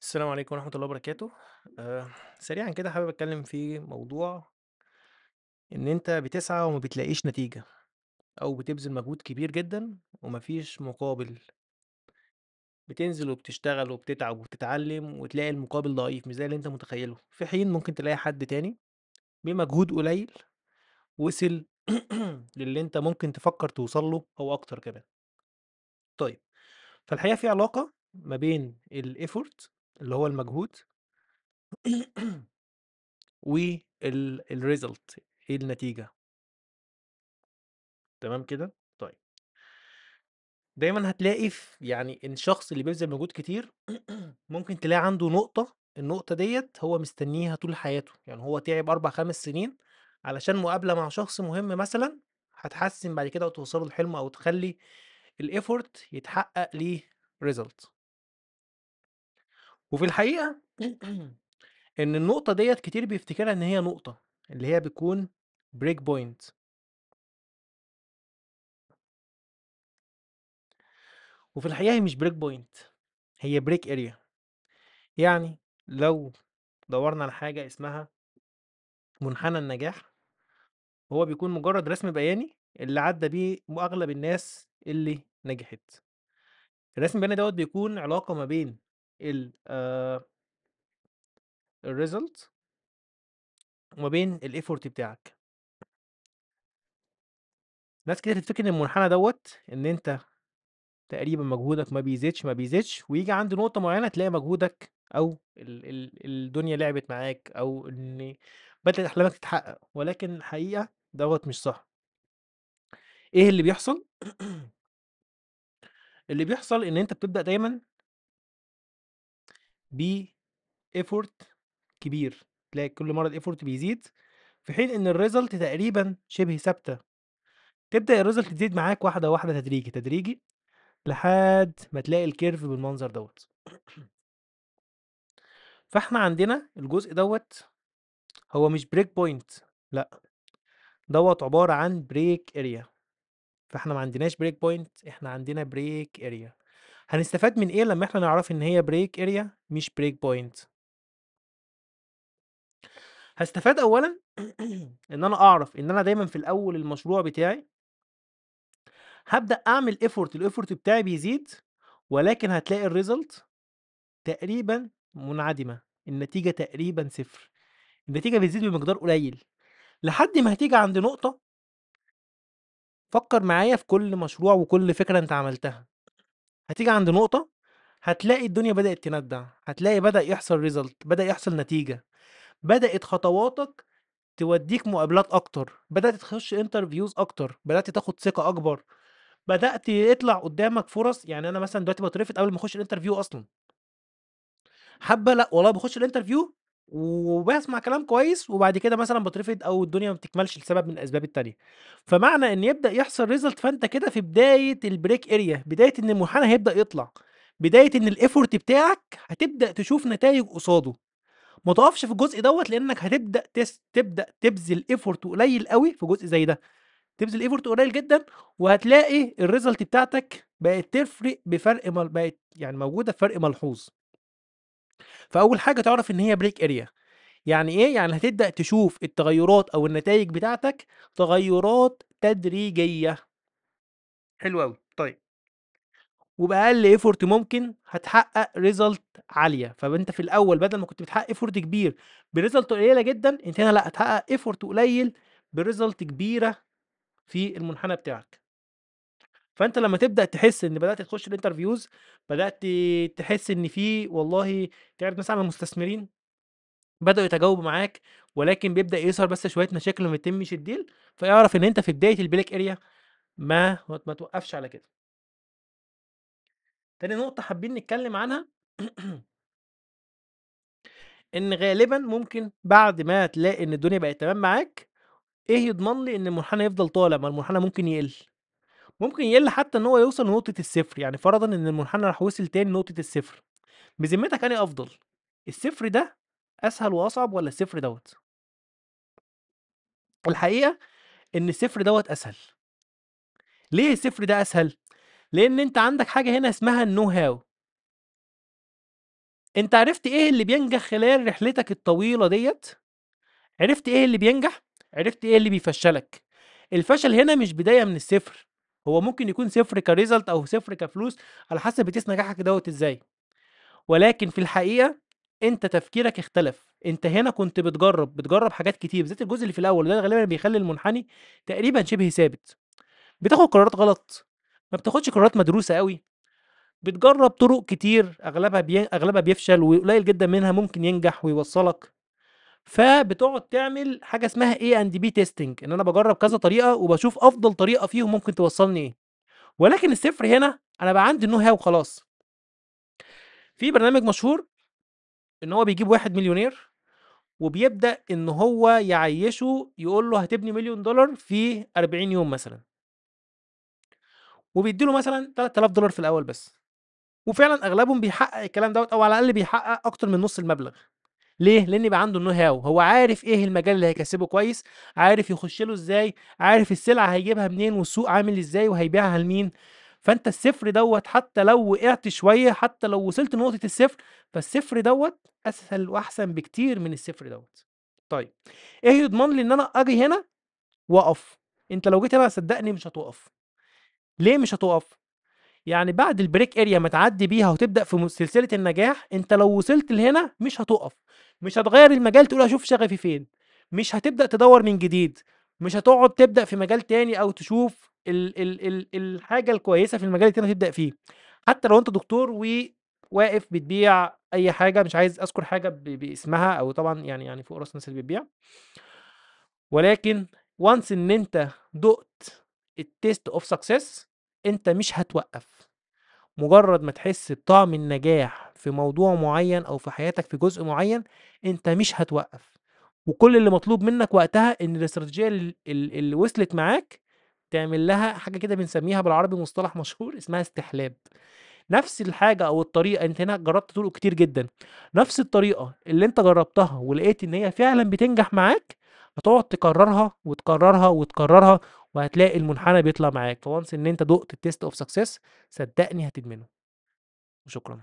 السلام عليكم ورحمة الله وبركاته. آآ سريعًا كده حابب أتكلّم في موضوع إن أنت بتسعى وما بتلاقيش نتيجة، أو بتبذل مجهود كبير جدًا وما فيش مقابل، بتنزل وبتشتغل وبتتعب وبتتعلّم وتلاقي المقابل ضعيف مش زي اللي أنت متخيّله، في حين ممكن تلاقي حد تاني بمجهود قليل وصل للي أنت ممكن تفكّر توصل له أو أكتر كمان. طيب، فالحقيقة في علاقة ما بين الeffort اللي هو المجهود الresult إيه النتيجة، تمام كده؟ طيب، دايمًا هتلاقي يعني إن الشخص اللي بيبذل مجهود كتير ممكن تلاقي عنده نقطة، النقطة ديّة هو مستنيها طول حياته، يعني هو تعب 4، 5 سنين علشان مقابلة مع شخص مهم مثلًا، هتحسّن بعد كده وتوصّله لحلمه أو تخلّي الeffort يتحقق ليه result. وفي الحقيقة إن النقطة ديّة كتير بيفتكرها إن هي نقطة، اللي هي بتكون break point. وفي الحقيقة هي مش break point، هي break area. يعني لو دَوَّرنا على حاجة اسمها منحنى النجاح، هو بيكون مجرد رسم بياني اللي عدّى بيه أغلب الناس اللي نجحت. الرسم البياني دوّة بيكون علاقة ما بين ال الresult وما بين الeffort بتاعك. ناس كتير تفتكر إن المنحنى دوّة إن أنت تقريبًا مجهودك ما بيزيدش، ما بيزيدش، وييجي عند نقطة معيّنة تلاقي مجهودك أو الدنيا لعبت معاك أو إن بدأت أحلامك تتحقق، ولكن الحقيقة دوّة مش صح. إيه اللي بيحصل؟ اللي بيحصل إن أنت بتبدأ دايمًا بeffort كبير، تلاقي كل مرّة الeffort بيزيد، في حين إن الresult تقريبًا شبه ثابتة، تبدأ الresult تزيد معاك واحدة، واحدة تدريجي، تدريجي، لحد ما تلاقي الcurve بالمنظر دوّة. فإحنا عندنا الجزء دوّة هو مش break point، لأ، دوّة عبارة عن break area. فإحنا ما عندناش break point، إحنا عندنا break area. هنستفاد من إيه لمّا إحنا نعرف إن هي break area مش break point؟ هاستفاد أولًا إن أنا أعرف إن أنا دايمًا في الأول المشروع بتاعي هابدأ أعمل effort، الeffort بتاعي بيزيد، ولكن هتلاقي الresult تقريبًا منعدمة، النتيجة تقريبًا صفر، النتيجة بتزيد بمقدار قليل، لحد ما هتيجي عند نقطة. فكّر معايا في كل مشروع وكل فكرة أنت عملتها، هتيجي عند نقطة هتلاقي الدنيا بدأت تندّع، هتلاقي بدأ يحصل result، بدأ يحصل نتيجة، بدأت خطواتك تودّيك مقابلات أكتر، بدأت تخش interviews أكتر، بدأت تاخد ثقة أكبر، بدأت يطلع قدّامك فرص. يعني أنا مثلًا دلوقتي باترفض قبل ما أخش الinterview أصلًا، حبّة لأ والله باخش الinterview وباسمع كلام كويس، وبعد كده مثلًا باترفض أو الدنيا ما بتكملش لسبب من الأسباب التانية. فمعنى إن يبدأ يحصل result فأنت كده في بداية الbreak area، بداية إن المنحنى هيبدأ يطلع، بداية إن الeffort بتاعك هتبدأ تشوف نتايج قصاده. ما تقفش في الجزء دوّة لإنك هتبدأ تبدأ تبذل effort قليل أوي في جزء زي ده، تبذل effort قليل جدًا وهتلاقي الresult بتاعتك بقت تفرق بفرق بقت يعني موجودة بفرق ملحوظ. فأول حاجة تعرف إن هي break area. يعني إيه؟ يعني هتبدأ تشوف التغيرات أو النتايج بتاعتك تغيرات تدريجية. حلو أوي. طيب، وبأقل effort ممكن هتحقق result عالية. فأنت في الأول بدل ما كنت بتحقق effort كبير بresult قليلة جدًا، أنت هنا لأ، هتحقق effort قليل بresult كبيرة في المنحنى بتاعك. فأنت لمّا تبدأ تحس إن بدأت تخش الinterviews، بدأت تحس إن في والله تعرف مثلًا عن المستثمرين بدأوا يتجاوبوا معاك، ولكن بيبدأ يظهر بس شوية مشاكل وما يتمش الdeal، فاعرف إن أنت في بداية الbreak area ما توقّفش على كده. تاني نقطة حابين نتكلم عنها إن غالبًا ممكن بعد ما تلاقي إن الدنيا بقت تمام معاك، إيه يضمن لي إن المنحنى يفضل طالع؟ ما المنحنى ممكن يقل، ممكن يقل حتى إن هو يوصل لنقطة الصفر. يعني فرضًا إن المنحنى راح وصل تاني لنقطة الصفر، بذمتك أنهي أفضل؟ الصفر ده أسهل وأصعب والّا الصفر دوّة؟ الحقيقة إن الصفر دوّة أسهل. ليه الصفر ده أسهل؟ لإن أنت عندك حاجة هنا اسمها الknow how. أنت عرفت إيه اللي بينجح خلال رحلتك الطويلة ديّة، عرفت إيه اللي بينجح، عرفت إيه اللي بيفشّلك. الفشل هنا مش بداية من الصفر، هو ممكن يكون صفر كresult أو صفر كفلوس على حسب بتقيس نجاحك دوّة إزاي. ولكن في الحقيقة أنت تفكيرك اختلف، أنت هنا كنت بتجرّب حاجات كتير، بالذات الجزء اللي في الأول، وده غالبًا بيخلّي المنحني تقريبًا شبه ثابت. بتاخد قرارات غلط، ما بتاخدش قرارات مدروسة أوي، بتجرّب طرق كتير أغلبها بيفشل وقليل جدًا منها ممكن ينجح ويوصّلك. فبتقعد تعمل حاجة اسمها A and B testing، إن أنا باجرّب كذا طريقة وباشوف أفضل طريقة فيهم ممكن توصّلني إيه. ولكن الصفر هنا أنا بقى عندي الknow how خلاص. في برنامج مشهور إن هو بيجيب واحد مليونير وبيبدأ إن هو يعيّشه، يقول له هتبني $1,000,000 في 40 يوم مثلًا، وبيدّي له مثلًا $3000 في الأول بس. وفعلًا أغلبهم بيحقق الكلام دوّة أو على الأقل بيحقق أكتر من نُص المبلغ. ليه؟ لإن يبقى عنده الknow how، هو عارف إيه المجال اللي هيكسبه كويس، عارف يخش له إزاي، عارف السلعة هيجيبها منين والسوق عامل إزاي وهيبيعها لمين. فأنت الصفر دوّة حتى لو وقعت شوية، حتى لو وصلت لنقطة الصفر، فالصفر دوّة أسهل وأحسن بكتير من الصفر دوّة. طيب، إيه يضمن لي إن أنا آجي هنا وأقف؟ أنت لو جيت هنا صدّقني مش هتُقف. ليه مش هتُقف؟ يعني بعد الbreak area ما تعدّي بيها وتبدأ في سلسلة النجاح، أنت لو وصلت لهنا مش هتُقف، مش هتغيّر المجال تقول هاشوف شغفي فين، مش هتبدأ تدوّر من جديد، مش هتقعد تبدأ في مجال تاني أو تشوف الحاجة الكويسة في المجال التاني وتبدأ فيه. حتى لو أنت دكتور وواقف بتبيع أي حاجة، مش عايز أذكر حاجة باسمها أو طبعًا يعني فوق راس الناس اللي بتبيع. ولكن once إن أنت دُقت الtaste of success أنت مش هتوقّف. مجرد ما تحس بطعم النجاح في موضوع معين أو في حياتك في جزء معين، أنت مش هتوقّف. وكل اللي مطلوب منك وقتها إن الاستراتيجية اللي وصلت معاك تعمل لها حاجة كده بنسميها بالعربي مصطلح مشهور اسمها استحلاب. نفس الحاجة أو الطريقة أنت هنا جربت طرق كتير جدًا، نفس الطريقة اللي أنت جربتها ولقيت إن هي فعلًا بتنجح معاك، هتقعد تكررها وتكررها وتكررها وهتلاقي المنحنى بيطلع معاك. فonce إن أنت دُقت الtaste of success صدقني هتدمنه. وشكرًا.